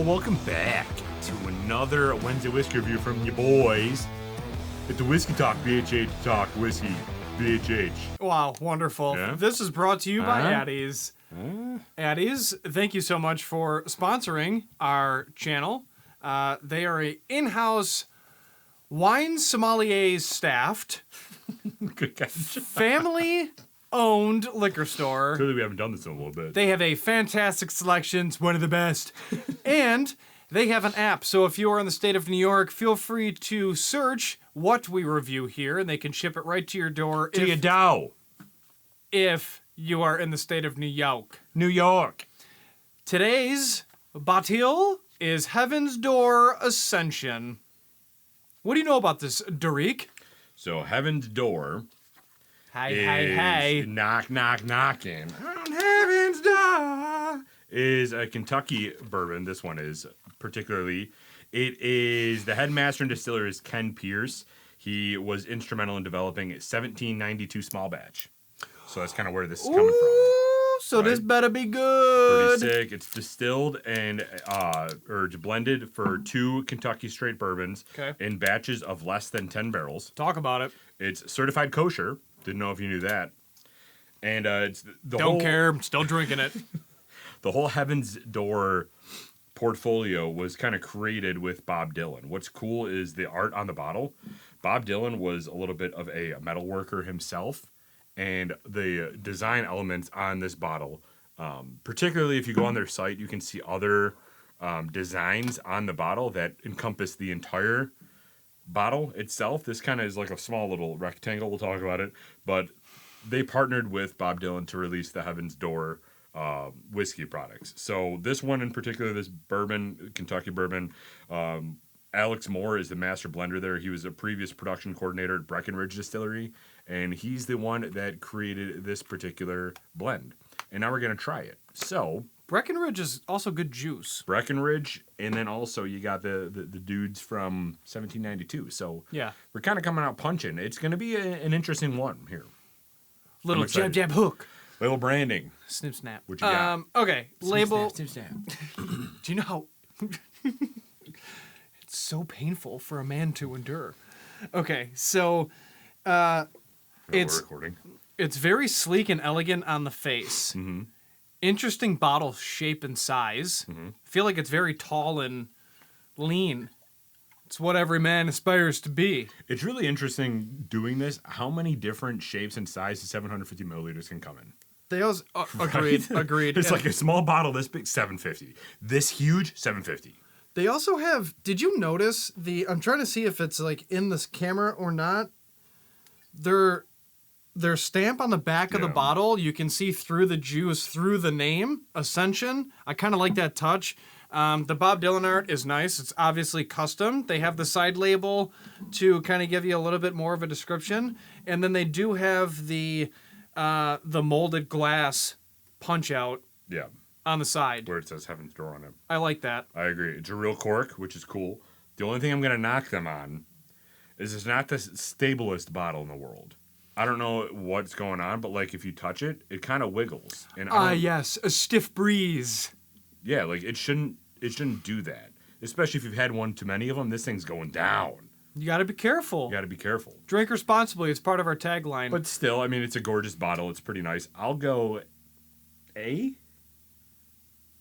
welcome back to another Wednesday whiskey review from you boys at the Whiskey Talk, BHH Talk Whiskey, BHH. Wow, wonderful. Yeah? This is brought to you by Uh-huh. Addie's. Addie's, thank you so much for sponsoring our channel. They are a in-house wine sommelier staffed, Good catch. family-owned liquor store. Clearly we haven't done this in a little bit. They have a fantastic selection, it's one of the best. And they have an app, so if you are in the state of New York, feel free to search what we review here, and they can ship it right to your door to your dough. if you are in the state of New York. New York. Today's bottle is Heaven's Door Ascension. What do you know about this, Derek? So Heaven's Door Hey. knock, knock, knocking on Heaven's Door is a Kentucky bourbon. This one is particularly. It is the headmaster and distiller is Ken Pierce. He was instrumental in developing a 1792 small batch. So that's kind of where this is coming from. So Right. this better be good. Pretty sick. It's distilled and or blended for 2 Kentucky Straight Bourbons in batches of less than 10 barrels. Talk about it. It's certified kosher. Didn't know if you knew that. And it's the Don't whole care. I'm still drinking it. the whole Heaven's Door portfolio was kind of created with Bob Dylan. What's cool is the art on the bottle. Bob Dylan was a little bit of a metal worker himself. And the design elements on this bottle, particularly if you go on their site, you can see other designs on the bottle that encompass the entire bottle itself. This kind of is like a small little rectangle. We'll talk about it. But they partnered with Bob Dylan to release the Heaven's Door whiskey products. So this one in particular, this bourbon, Kentucky bourbon, Alex Moore is the master blender there. He was a previous production coordinator at Breckenridge Distillery, and he's the one that created this particular blend. And now we're going to try it. So Breckenridge is also good juice. Breckenridge, and then also you got the dudes from 1792. So Yeah. we're kind of coming out punching. It's going to be an interesting one here. Little I'm jab, excited. jab, hook. Little branding. Snip, snap. What you got? Okay. Label. Snip, snap. Do you know how... It's so painful for a man to endure. Okay, so... We're It's recording. It's very sleek and elegant on the face. Mm-hmm. Interesting bottle shape and size. Mm-hmm. I feel like it's very tall and lean. It's what every man aspires to be. It's really interesting doing this. How many different shapes and sizes 750 milliliters can come in? They also agreed. Agreed. It's And like a small bottle this big, 750. This huge, 750. they also have. Did you notice the? I'm trying to see if it's like in this camera or not. Their stamp on the back of the Yeah. bottle, you can see through the juice, through the name, Ascension. I kind of like that touch. The Bob Dylan art is nice. It's obviously custom. They have the side label to kind of give you a little bit more of a description. And then they do have the molded glass punch out Yeah, on the side. where it says Heaven's Door on it. I like that. I agree. It's a real cork, which is cool. The only thing I'm going to knock them on is it's not the stablest bottle in the world. I don't know what's going on, but like if you touch it, it kind of wiggles. And I don't- Yes, a stiff breeze. yeah, like it shouldn't do that. Especially if you've had one too many of them, this thing's going down. You got to be careful. You got to be careful. Drink responsibly. It's part of our tagline. But still, I mean, it's a gorgeous bottle. It's pretty nice. I'll go A?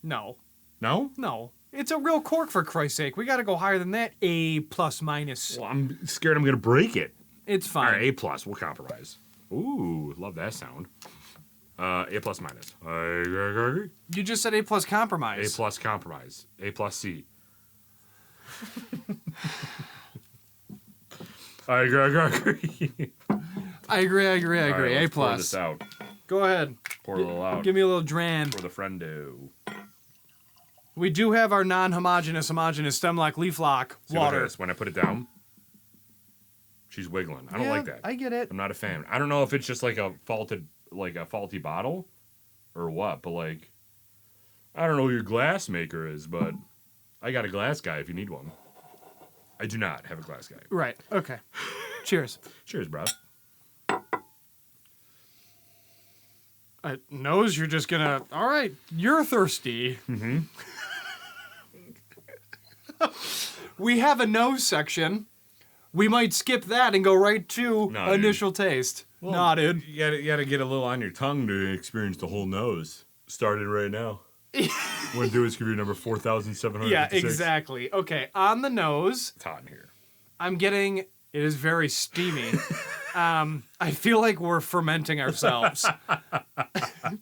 No. No? It's a real cork, for Christ's sake. We got to go higher than that. A plus minus. Well, I'm scared I'm going to break it. It's All fine. right, A plus. We'll compromise. Ooh, love that sound. A plus minus. I agree. You just said A plus compromise. A plus compromise. A plus C. I agree. I agree. All right, A let's pour plus. this out. Go ahead. Pour a little out. Give me a little dram. For the friendo. We do have our non-homogeneous, homogeneous stem lock, leaf lock, See, look at water. this. When I put it down, she's wiggling. I don't like that. I get it. I'm not a fan. I don't know if it's just like a faulty bottle or what, but like I don't know who your glass maker is, but I got a glass guy if you need one. I do not have a glass guy. Right. Okay. Cheers. Cheers, bro. Nose, you're just gonna. All right. You're thirsty. Mm-hmm. We have a nose section. We might skip that and go right to initial taste. Well, Nodded. You gotta get a little on your tongue to experience the whole nose. Started right now. Want to do is give you number 4,756. Yeah, exactly. Okay, on the nose. It's hot in here. I'm getting. It is very steamy. I feel like we're fermenting ourselves.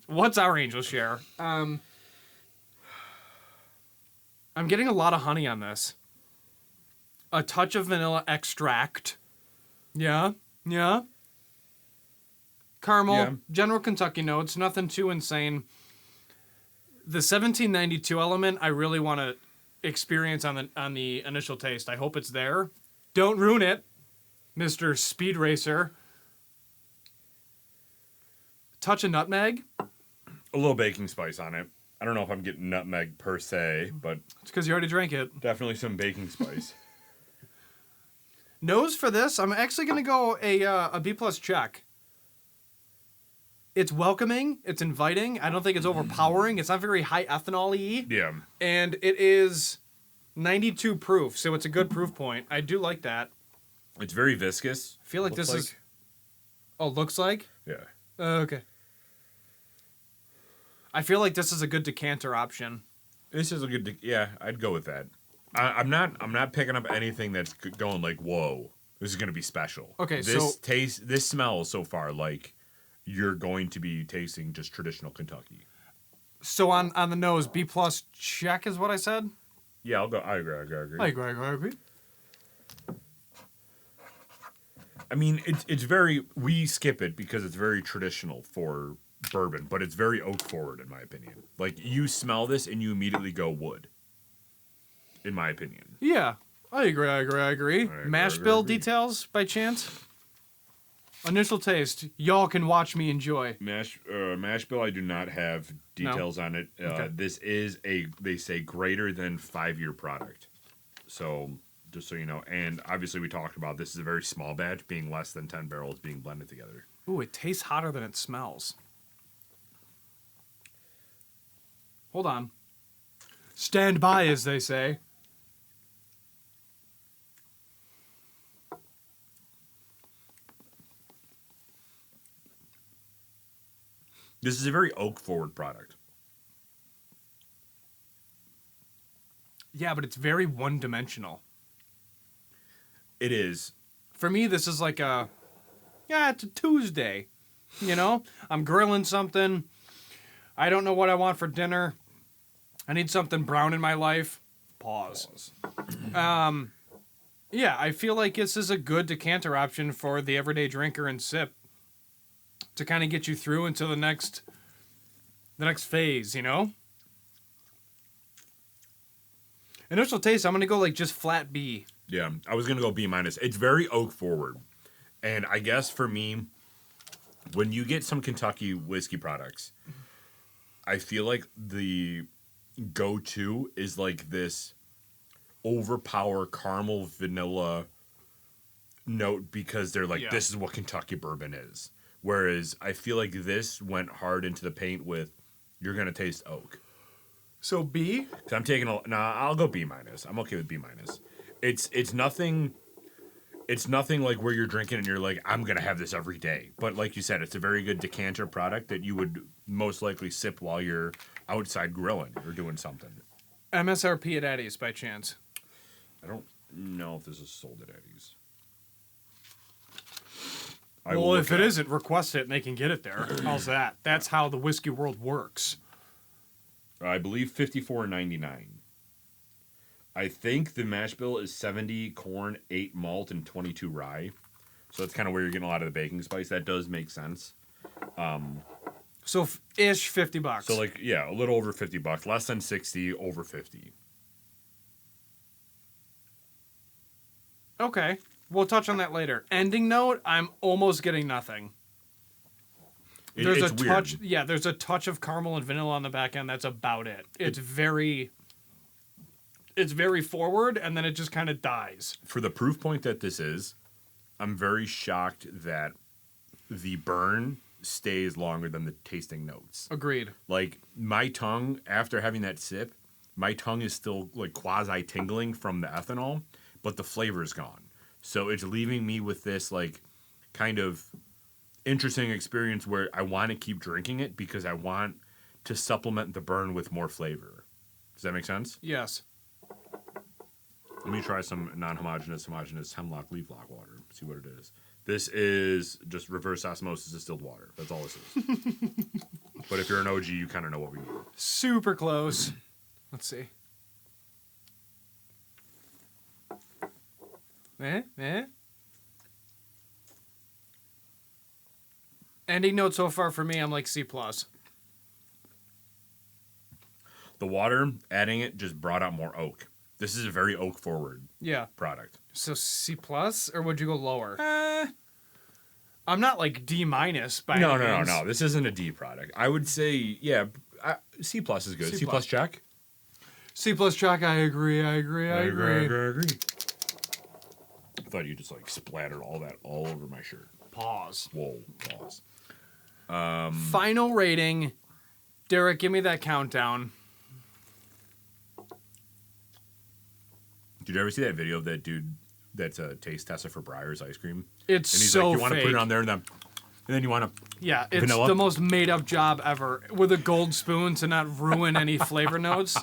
What's our angel share? I'm getting a lot of honey on this. A touch of vanilla extract. Yeah. Caramel, general Kentucky notes, nothing too insane. The 1792 element, I really want to experience on the initial taste. I hope it's there. Don't ruin it, Mr. Speed Racer. Touch of nutmeg. A little baking spice on it. I don't know if I'm getting nutmeg per se, but It's because you already drank it. definitely some baking spice. Nose for this, I'm actually going to go a B+ check. It's welcoming. It's inviting. I don't think it's overpowering. It's not very high ethanol-y. Yeah. And it is 92 proof, so it's a good proof point. I do like that. It's very viscous. I feel like Looks this is... Oh, looks like? Yeah. Okay. I feel like this is a good decanter option. This is a good... yeah, I'd go with that. I'm not picking up anything that's going like, whoa, this is going to be special. Okay, this smells so far like you're going to be tasting just traditional Kentucky. So on the nose, B+ check is what I said? Yeah, I'll go. I agree. I agree. I mean, it's very... we skip it because it's very traditional for bourbon, but it's very oak forward in my opinion. Like, you smell this and you immediately go wood. In my opinion. Yeah, I agree. Mash bill details by chance? Initial taste. Y'all can watch me enjoy. Mash bill, I do not have details on it. Okay. This is they say greater than 5-year product. So, just so you know. And obviously we talked about this is a very small batch, being less than 10 barrels being blended together. Ooh, it tastes hotter than it smells. Hold on. Stand by, as they say. This is a very oak forward product. Yeah, but it's very one-dimensional. It is. For me, this is like it's a Tuesday. You know? I'm grilling something. I don't know what I want for dinner. I need something brown in my life. Pause. Yeah, I feel like this is a good decanter option for the everyday drinker and sip to kind of get you through into the next phase, you know? Initial taste, I'm going to go like just flat B. Yeah, I was going to go B-. It's very oak forward. And I guess for me, when you get some Kentucky whiskey products, I feel like the go-to is like this overpower caramel vanilla note because they're like, this is what Kentucky bourbon is. Whereas I feel like this went hard into the paint with, you're going to taste oak. So B? So I'm taking I'll go B-. I'm okay with B-. It's nothing like where you're drinking and you're like, I'm going to have this every day. But like you said, it's a very good decanter product that you would most likely sip while you're outside grilling or doing something. MSRP at Eddie's by chance? I don't know if this is sold at Eddie's. Well, if it isn't, request it and they can get it there. How's that? That's how the whiskey world works. I believe $54.99. I think the mash bill is 70 corn, 8 malt, and 22 rye. So that's kind of where you're getting a lot of the baking spice. That does make sense. So ish $50. So like, yeah, a little over $50. Less than 60, over 50. Okay. We'll touch on that later. Ending note, I'm almost getting nothing. There's it's a weird. touch, yeah, there's a touch of caramel and vanilla on the back end. That's about it. It's very forward, and then it just kind of dies. For the proof point that this is, I'm very shocked that the burn stays longer than the tasting notes. Agreed. Like, my tongue, after having that sip, my tongue is still like quasi tingling from the ethanol, but the flavor is gone. So it's leaving me with this like kind of interesting experience where I want to keep drinking it because I want to supplement the burn with more flavor. Does that make sense? Yes. Let me try some non-homogeneous, homogeneous hemlock leaf log water. See what it is. This is just reverse osmosis distilled water. That's all this is. But if you're an OG, you kind of know what we mean. Super close. Let's see. Ending note so far for me, I'm like C+. The water, adding it, just brought out more oak. This is a very oak forward product. So C+, or would you go lower? I'm not like D- by any means. No. This isn't a D product. I would say, C+ is good. C+ check. C+ check. I agree. I thought you just like splattered all that all over my shirt. Pause. Whoa, pause. Final rating. Derek, give me that countdown. Did you ever see that video of that dude that's a taste tester for Breyer's ice cream? It's and he's so like, you want to fake. put it on there and then you want to... Yeah, it's vanilla? the most made-up job ever. With a gold spoon to not ruin any flavor notes.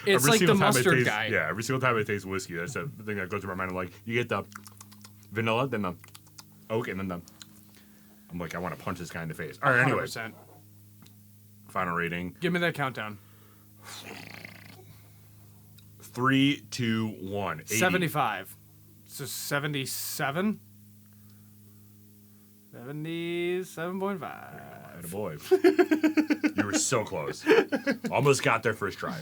It's Every like the single time I mustard taste- guy. Yeah, every single time I taste whiskey, that's the thing that goes through my mind. I'm like, you get the vanilla, then the oak, and then the... I'm like, I want to punch this guy in the face. All right, anyway. 100%. Final rating. Give me that countdown. 3, 2, 1. 80. 75. So 77? 77.5. Attaboy. You were so close. Almost got there first try.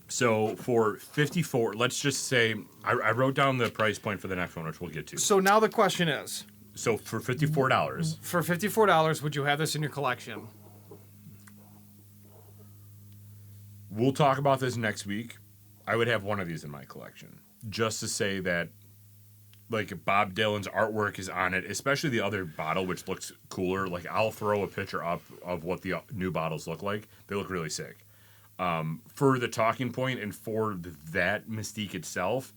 So for 54, let's just say, I wrote down the price point for the next one, which we'll get to. So now the question is, So for $54, for $54, would you have this in your collection? we'll talk about this next week. I would have one of these in my collection. Just to say that, like, Bob Dylan's artwork is on it, especially the other bottle, which looks cooler. Like, I'll throw a picture up of what the new bottles look like. They look really sick. For the talking point and for that mystique itself,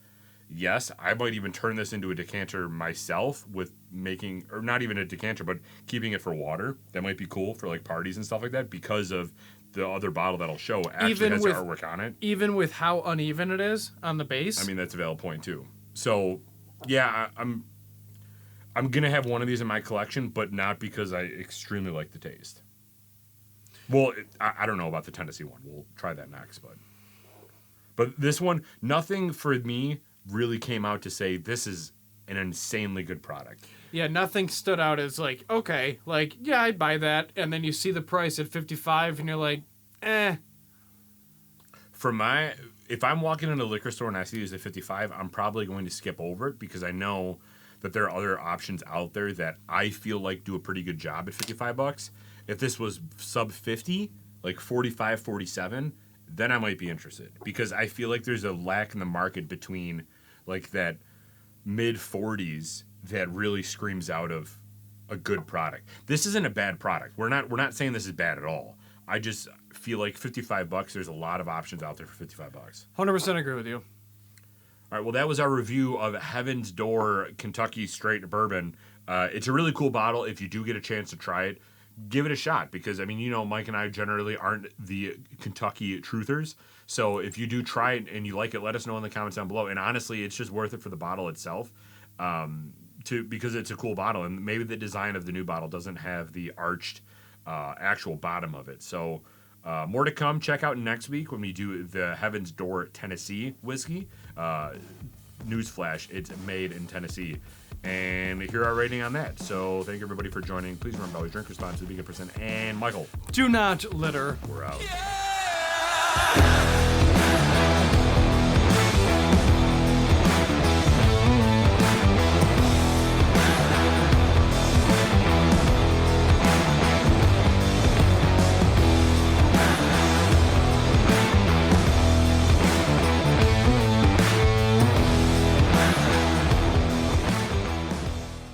yes, I might even turn this into a decanter myself with making, or not even a decanter, but keeping it for water. That might be cool for, like, parties and stuff like that because of the other bottle that'll show actually Even has with- artwork on it. Even with how uneven it is on the base? I mean, that's a valid point, too. So, yeah, I'm going to have one of these in my collection, but not because I extremely like the taste. Well, I don't know about the Tennessee one. We'll try that next, but this one, nothing for me really came out to say this is an insanely good product. Yeah, nothing stood out as like, okay, like, yeah, I'd buy that. And then you see the price at 55 and you're like, eh. If I'm walking in a liquor store and I see these at 55, I'm probably going to skip over it because I know that there are other options out there that I feel like do a pretty good job at $55. If this was sub 50, like 45, 47, then I might be interested because I feel like there's a lack in the market between like that mid 40s that really screams out of a good product. This isn't a bad product. We're not saying this is bad at all. I just feel like $55, there's a lot of options out there for $55. 100% agree with you. All right, well, that was our review of Heaven's Door Kentucky Straight Bourbon. It's a really cool bottle. If you do get a chance to try it, give it a shot because, I mean, you know, Mike and I generally aren't the Kentucky truthers. So if you do try it and you like it, let us know in the comments down below. And honestly, it's just worth it for the bottle itself because it's a cool bottle. And maybe the design of the new bottle doesn't have the arched actual bottom of it. So more to come. Check out next week when we do the Heaven's Door Tennessee whiskey. Newsflash, it's made in Tennessee. And hear our rating on that. So thank you everybody for joining. Please remember to always drink responsibly, be a good person. And Michael, Do not litter. we're out. Yeah!